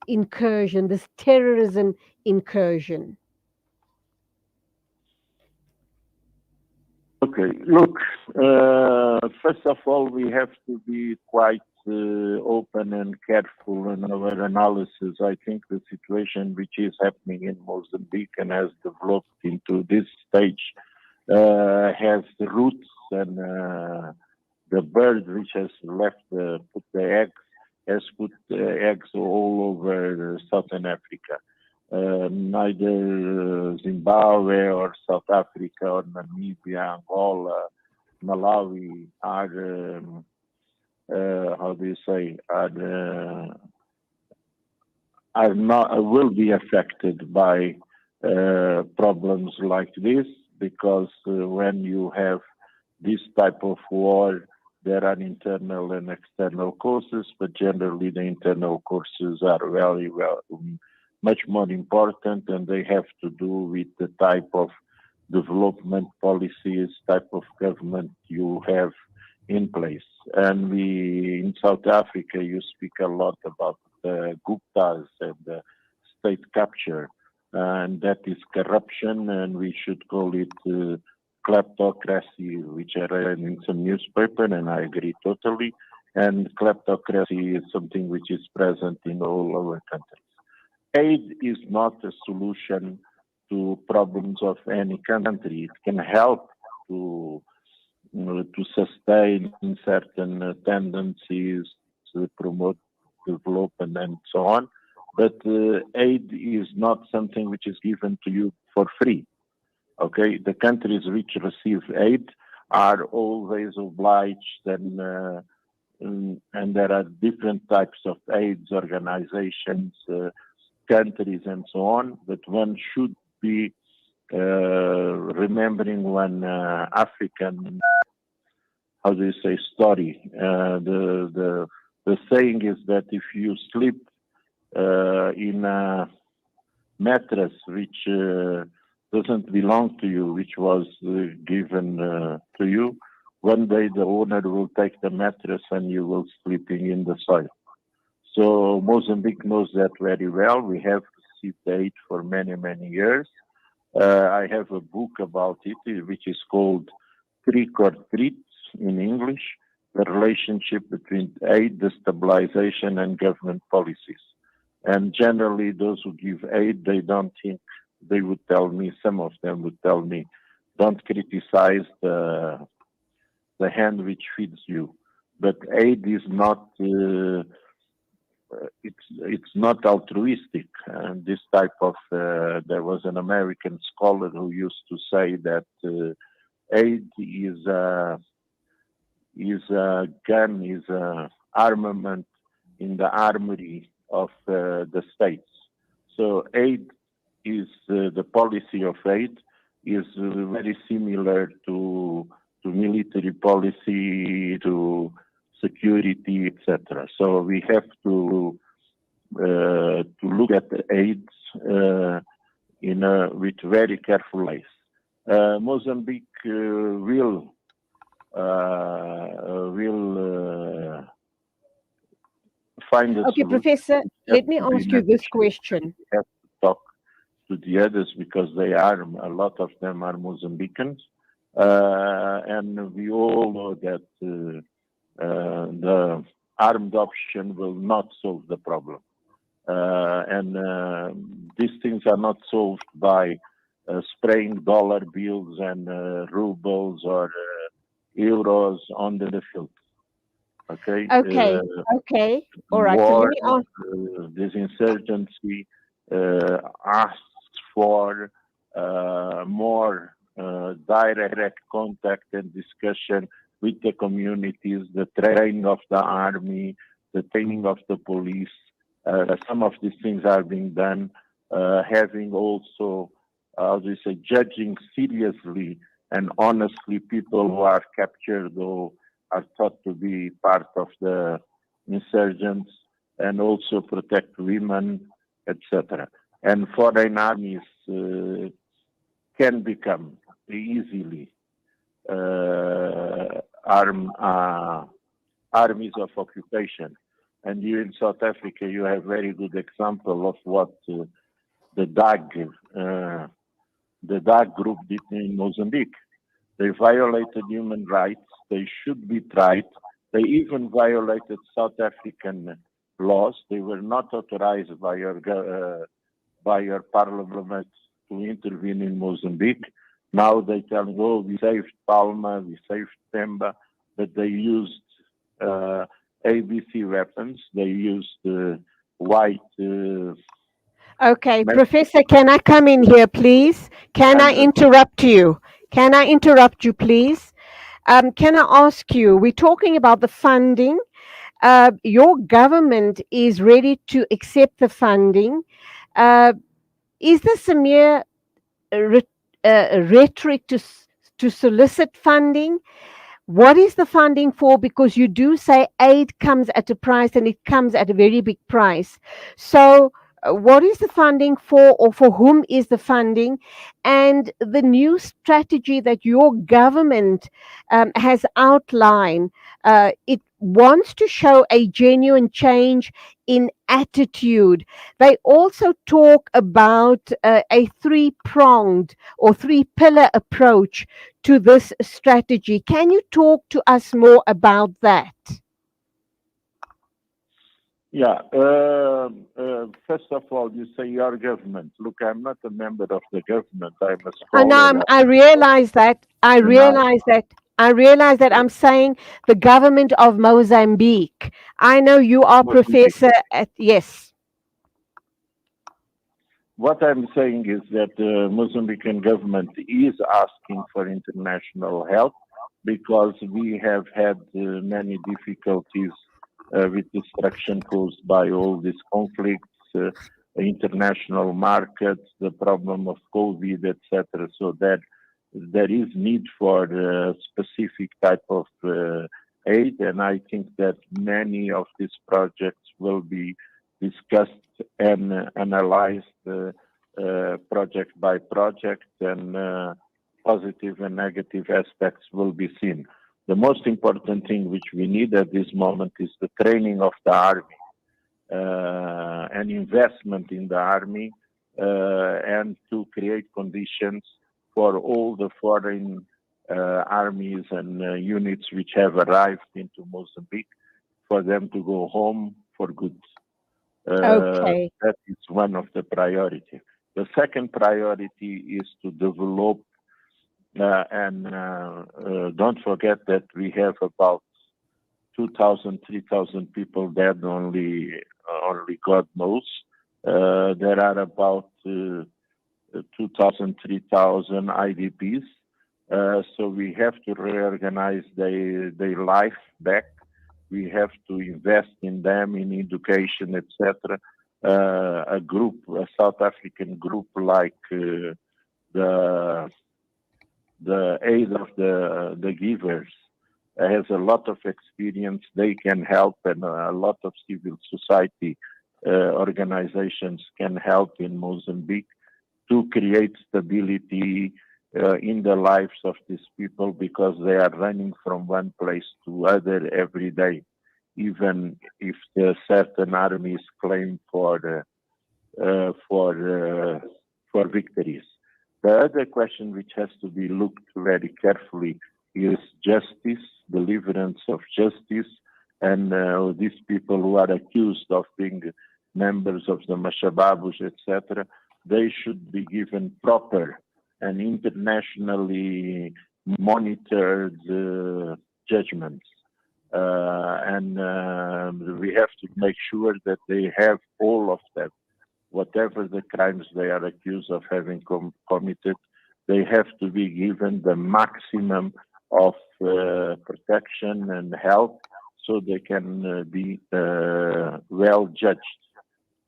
incursion, this terrorism incursion? Okay, look, first of all, we have to be quite open and careful in our analysis. I think the situation which is happening in Mozambique and has developed into this stage has roots, and the bird which has left put the eggs has put eggs all over Southern Africa. Neither Zimbabwe or South Africa or Namibia, Angola, Malawi are, how do you say, are not will be affected by problems like this, because when you have this type of war, there are internal and external causes, but generally the internal causes are very well much more important, and they have to do with the type of development policies, type of government you have in place. And we, in South Africa, you speak a lot about the Guptas and the state capture, and that is corruption, and we should call it kleptocracy, which I read in some newspaper, and I agree totally. And kleptocracy is something which is present in all our countries. Aid is not a solution to problems of any country. It can help to sustain certain tendencies, to promote development and so on. But aid is not something which is given to you for free. Okay, the countries which receive aid are always obliged, and there are different types of aids organizations, countries, and so on. But one should be remembering one African, how do you say, story. The saying is that if you sleep in a mattress which doesn't belong to you, which was given to you, one day the owner will take the mattress and you will sleeping in the soil. So Mozambique knows that very well. We have received aid for many, many years. I have a book about it, which is called Trick or Treat in English, the relationship between aid, destabilization, and government policies. And generally, those who give aid, they don't think, they would tell me, some of them would tell me, don't criticize the hand which feeds you. But aid is not, it's not altruistic. And this type of, there was an American scholar who used to say that aid is a gun, is a armament in the armory of the states. So aid is the policy of aid is very similar to military policy, to security, etc. So we have to look at the aids with very careful eyes. Mozambique will find a Okay, solution. Professor, let me ask you this question. We have to talk to the others because they are, a lot of them are Mozambicans. And we all know that the armed option will not solve the problem. And these things are not solved by spraying dollar bills and rubles or euros on the field. Okay. Okay. All right. War, So let me this insurgency asks for more direct contact and discussion with the communities, the training of the army, the training of the police. Some of these things are being done. Having also, how do you say, judging seriously and honestly people who are captured or are thought to be part of the insurgents, and also protect women, etc. And foreign armies can become easily armies of occupation. And you in South Africa, you have very good example of what the DAG, uh, the DAG group did in Mozambique. They violated human rights. They should be tried. They even violated South African laws. They were not authorized by your parliament to intervene in Mozambique. Now they tell you, oh, we saved Palma, we saved Pemba, but they used uh, ABC weapons. They used white. Okay, Professor, can I come in here, please? Can I interrupt you? Can I interrupt you, please? Can I ask you? We're talking about the funding. Your government is ready to accept the funding. Uh, is this a mere re- rhetoric to solicit funding? What is the funding for? Because you do say aid comes at a price and it comes at a very big price. So, what is the funding for, or for whom is the funding? And the new strategy that your government has outlined, it wants to show a genuine change in attitude. They also talk about a three-pronged or three-pillar approach to this strategy. Can you talk to us more about that? Yeah. First of all, you say your government. Look, I'm not a member of the government. I'm a And scholar. I realize that. I And I, realize that. I realize that I'm saying the government of Mozambique. I know you are Mozambique. professor at, yes. What I'm saying is that the Mozambican government is asking for international help because we have had many difficulties with destruction caused by all these conflicts, international markets, the problem of COVID, etc. So that there is need for specific type of aid, and I think that many of these projects will be discussed and analyzed project by project, and positive and negative aspects will be seen. The most important thing which we need at this moment is the training of the army and investment in the army, and to create conditions for all the foreign armies and units which have arrived into Mozambique for them to go home for good. Okay. That is one of the priorities. The second priority is to develop, and don't forget that we have about 2,000, 3,000 people dead, only God knows. There are about 2,000, 3,000 IDPs. So we have to reorganize their life back. We have to invest in them, in education, etc. A South African group like the Aid of the Givers has a lot of experience. They can help, and a lot of civil society organizations can help in Mozambique to create stability in the lives of these people, because they are running from one place to other every day, even if the certain armies claim uh, for uh, for victories. The other question which has to be looked very carefully is justice, deliverance of justice, and these people who are accused of being members of the Mashababus, etc., they should be given proper and internationally monitored judgments. And we have to make sure that they have all of that. Whatever the crimes they are accused of having committed, they have to be given the maximum of protection and help, so they can be well judged,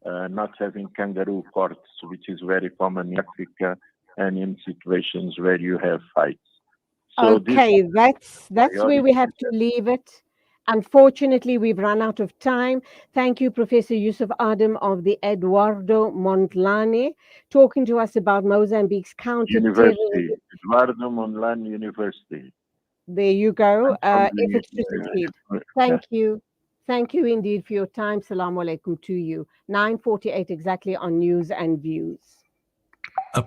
not having kangaroo courts, which is very common in Africa and in situations where you have fights. So this Okay, that's where we priority. have to leave it. Unfortunately, we've run out of time. Thank you, Professor Yussuf Adam of the Eduardo Mondlane, talking to us about Mozambique's counter-terrorism. University, Eduardo Mondlane University. There you go. I'm from Efforts to succeed. Thank you. Thank you indeed for your time. Salaam alaikum to you. 9:48 exactly on News and Views.